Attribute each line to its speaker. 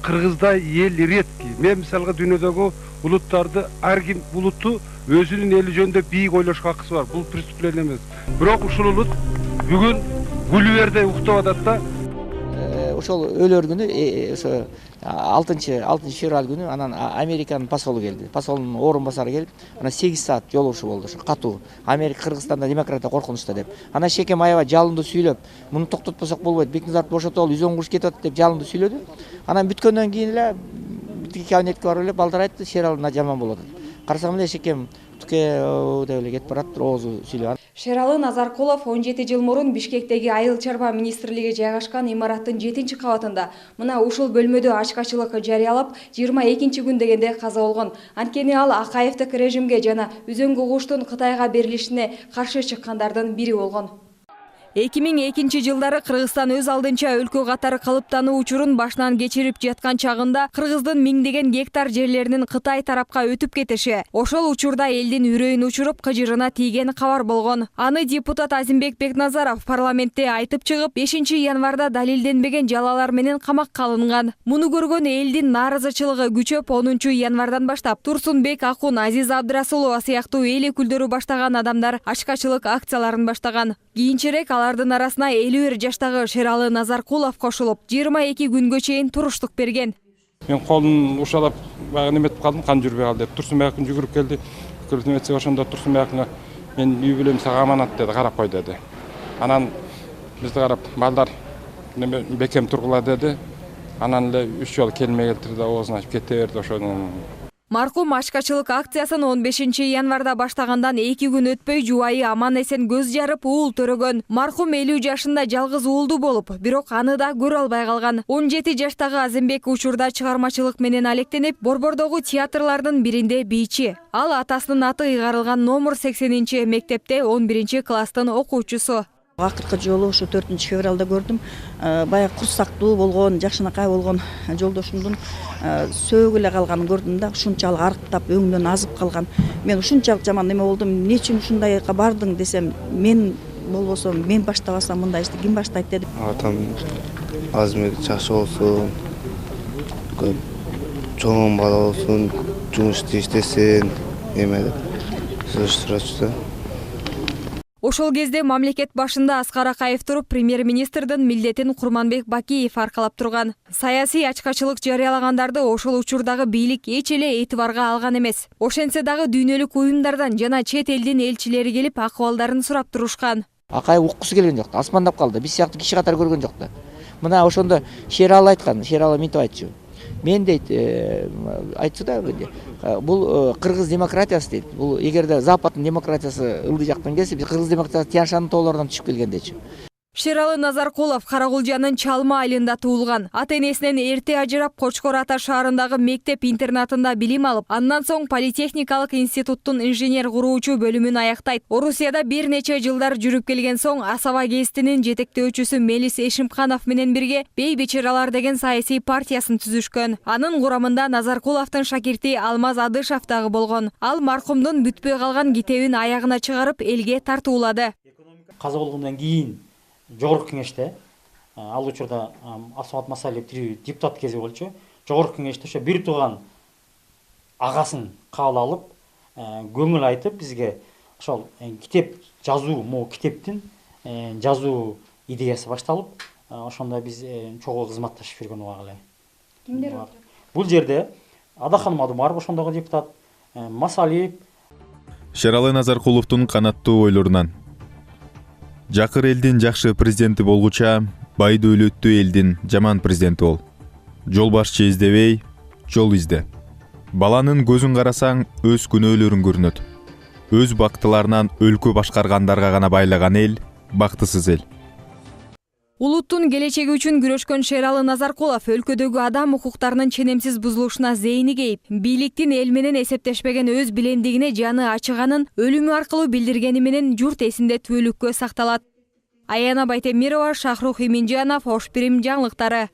Speaker 1: Кыргызда эл редкий. Мен мисалга дүйнөдөгү улуттарды ар ким улутту өзүнүн эли жөнүндө бийик ойлошко акысы бар. Бул преступление эмес. Бирок ушул улут бүгүн гүлүбердей уктап атат да.
Speaker 2: Ошол өлөр күнү ошо 6 февраль күнү анан Американын посолу келди. Посолдун орун басары келип, анан 8 саат жолугушуу болду. Ошо катуу. Америка Кыргызстанда демократия коркунучта деп. Анан Шекем аябай жалындуу сүйлөп, муну токтотпосок болбойт, Бекназарды бошотолу, 110 куш кетип атат деп жалындуу сүйлөдү. Анан бүткөндөн кийин эле битки кабинетке барып эле балдар айтты, Шералы жаман болот деп. Карасам эле Шекем деп эле кетип барат, оозу сүйлөп.
Speaker 3: Шералы Назаркулов 17 жыл мурун Бишкектеги Айыл чарба министрлиги жайгашкан имараттын 7-кабатында мына ушул бөлмөдө ачкачылык жарыялап 22 күн дегенде каза болгон. Анткени ал Акаевдик режимге жана Үзөңгү куштун Кытайга берилишине каршы чыккандардын бири болгон. 2002 жылдары Кыргызстан өз алдынча өлкө катары калыптануу учурун башынан кечирип жаткан чагында Кыргыздын миңдеген гектар жерлеринин Кытай тарапка өтүп кетиши, ошол учурда элдин үрөйүн учуруп кыжырына тийген кабар болгон. Аны депутат Азимбек Бекназаров парламентте айтып чыгып, 5 январда далилденбеген жалалар менен камакка алынган. Муну көргөн элдин нааразычылыгы күчөп 10 январдан баштап Турсунбек Акун, Азиз Абдрасулова сыяктуу эл өкүлдөрү баштаган адамдар ачкачылык акцияларын баштаган. Кийинчерээк алардын арасына 51 жаштагы Шералы Назаркулов кошулуп, 22 күнгө чейин туруштук берген.
Speaker 4: Мен колун ушалап багы неметип калдым, кан жүрбөй калды деп. Турсунбек Акун жүгүрүп келди. Жүгүрүп неметсе ошондо Турсунбек Акунга мен үй бүлөм сага аманат деди, карап кой деди. Анан бизди карап, балдар бекем тургула деди. Анан эле 3 жолу келме келтирди, оозун ачып кете берди ошону.
Speaker 3: Маркум ачкачылык акциясын 15 январда баштагандан 2 күн өтпөй жубайы аман эсен көз жарып уул төрөгөн. Маркум 50 жашында жалгыз уулду болуп, бирок аны да көрө албай калган. 17 жаштагы Азимбек учурда чыгармачылык менен алектенип, Борбордогу театрлардын биринде бийчи. Ал атасынын аты ыйгарылган номер 80 мектепте 11 класстын окуучусу.
Speaker 5: Акыркы жолу ошо 4 февралда көрдүм. Баягы курсактуу болгон, жакшынакай болгон жолдошумдун сөөгү эле калганын көрдүм да, ушунчалык арыктап, өңүнөн азып калган. Мен ушунчалык жаман неме болдум. Эмне үчүн ушундайга бардың десем, мен болбосо, мен баштабасам мындай ишти ким баштайт дедим.
Speaker 6: Атам Азимбек жакшы болсун, чоң бала болсун, жумуш иштесин, эме деп сурачу.
Speaker 3: Ошол кезде мамлекет башында Аскар Акаев туруп, премьер-министрдин милдетин Курманбек Бакиев аркалап турган. Саясий ачкачылык жарыялагандарды ошол учурдагы бийлик эч эле этибарга алган эмес. Ошентсе дагы дүйнөлүк уюмдардан жана чет элдин элчилери келип акыбалдарын сурап турушкан.
Speaker 2: Акаев уккусу келген жок, асмандап калды. Биз сыяктуу киши катары көргөн жок да. Мына ошондо Шералы айткан, Шералы мынтип айтчу. Мен дейт, айтчу да, бул кыргыз демократиясы дейт. Бул эгерде Западдын демократиясы ылдый жактан келсе, кыргыз демократиясы Тянь-Шаньдын тоолорунан түшүп келген дечү.
Speaker 3: Шералы Назаркулов Карагулжанын Чалма айылында туулган. Ата-энесинен эрте ажырап, Кочкор Ата шаарындагы мектеп-интернатында билим алып, андан соң Политехникалык институттун инженер куруучу бөлүмүн аяктайт. Орусияда бир нече жылдар жүрүп келген соң Асаба гезитинин жетектөөчүсү Мелис Эшимканов менен бирге Бей Бечералар деген саясий партиясын түзүшкөн. Анын курамында Назаркуловдун шакирти Алмаз Адышев дагы болгон. Ал маркумдун бүтпөй калган китебин аягына чыгарып, элге тартуулады.
Speaker 7: Каза болгондон кийин Жогорку кеңеште, ал учурда Асмат Масалиев депутат кези болчу. Жогорку кеңеште ошо бир тууган агасын кабыл алып, көңүл айтып бизге ошол китеп жазуу, могу китептин жазуу идеясы башталып, ошондо биз чогуу кызматташып жүргөн убагы эле. Кимдер? Бул жерде Адаханым Адумаров ошондогу депутат, Масалиев.
Speaker 8: Шералы Назаркуловдун канаттуу ойлорунан жакыр элдин жакшы президенти болгуча, байды өлөттүү элдин жаман президенти бол. Жол башчы издебей, жол изде. Баланын көзүн карасаң, өз күнөөлөрүн көрүнөт. Өз бактыларынан өлкө башкаргандарга гана байлаган эл бактысыз эл.
Speaker 3: Улуттун келечеги үчүн күрөшкөн Шералы Назаркулов өлкөдөгү адам укуктарынын ченемсиз бузулушуна зейини кейип, бийликтин эл менен эсептешпеген өз билемдигине жаны ачыганын өлүмү аркылуу билдиргени менен журт эсинде түбөлүккө сакталат. Аяна Байтемирова, Шахрух Иминжанов, Ош Бирим жаңылыктары.